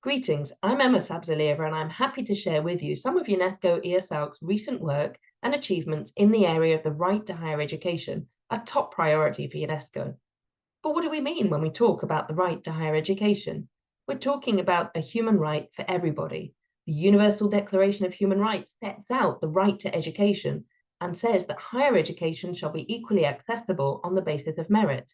Greetings, I'm Emma Sabzalieva and I'm happy to share with you some of UNESCO IESALC's recent work and achievements in the area of the right to higher education, a top priority for UNESCO. But what do we mean when we talk about the right to higher education? We're talking about a human right for everybody. The Universal Declaration of Human Rights sets out the right to education and says that higher education shall be equally accessible on the basis of merit.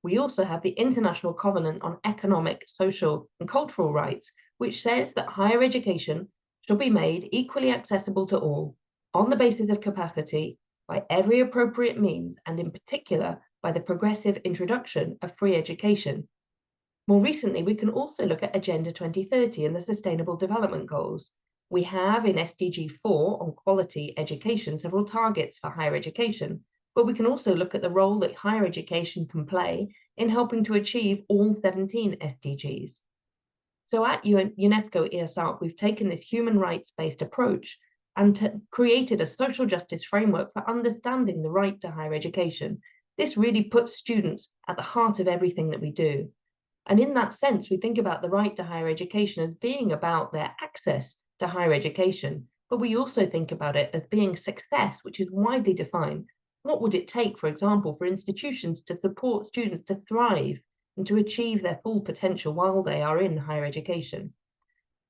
We also have the International Covenant on Economic, Social and Cultural Rights, which says that higher education shall be made equally accessible to all, on the basis of capacity, by every appropriate means, and in particular by the progressive introduction of free education. More recently, we can also look at Agenda 2030 and the Sustainable Development Goals. We have in SDG 4 on quality education several targets for higher education, but we can also look at the role that higher education can play in helping to achieve all 17 SDGs. So at UNESCO IESALC, we've taken this human rights-based approach and created a social justice framework for understanding the right to higher education. This really puts students at the heart of everything that we do. And in that sense, we think about the right to higher education as being about their access to higher education, but we also think about it as being success, which is widely defined. What would it take, for example, for institutions to support students to thrive and to achieve their full potential while they are in higher education?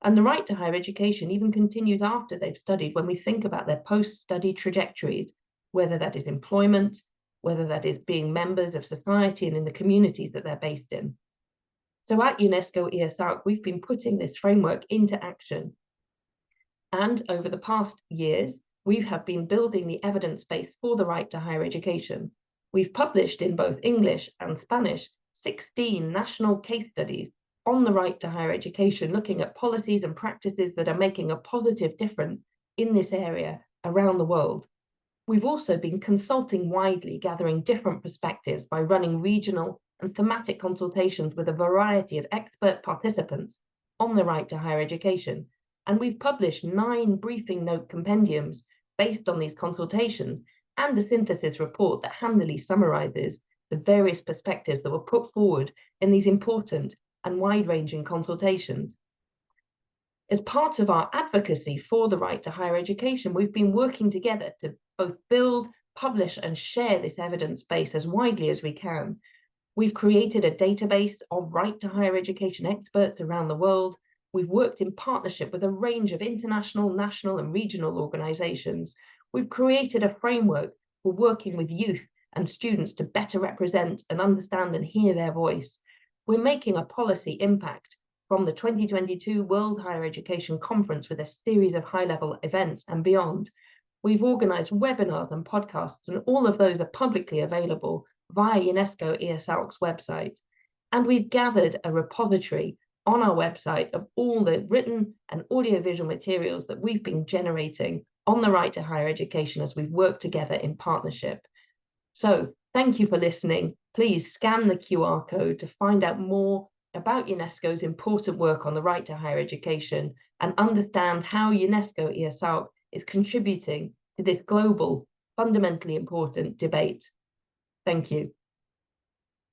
And the right to higher education even continues after they've studied when we think about their post-study trajectories, whether that is employment, whether that is being members of society and in the communities that they're based in. So at UNESCO IESALC, we've been putting this framework into action. And over the past years, we have been building the evidence base for the right to higher education. We've published in both English and Spanish 16 national case studies on the right to higher education, looking at policies and practices that are making a positive difference in this area around the world. We've also been consulting widely, gathering different perspectives by running regional and thematic consultations with a variety of expert participants on the right to higher education. And we've published 9 briefing note compendiums based on these consultations and a synthesis report that handily summarizes the various perspectives that were put forward in these important and wide-ranging consultations. As part of our advocacy for the right to higher education, we've been working together to both build, publish, and share this evidence base as widely as we can. We've created a database of right to higher education experts around the world. We've worked in partnership with a range of international, national, and regional organizations. We've created a framework for working with youth and students to better represent and understand and hear their voice. We're making a policy impact from the 2022 World Higher Education Conference with a series of high-level events and beyond. We've organized webinars and podcasts, and all of those are publicly available via UNESCO IESALC's website. And we've gathered a repository on our website of all the written and audiovisual materials that we've been generating on the right to higher education as we've worked together in partnership. So thank you for listening. Please scan the QR code to find out more about UNESCO's important work on the right to higher education and understand how UNESCO IESALC is contributing to this global, fundamentally important debate. Thank you.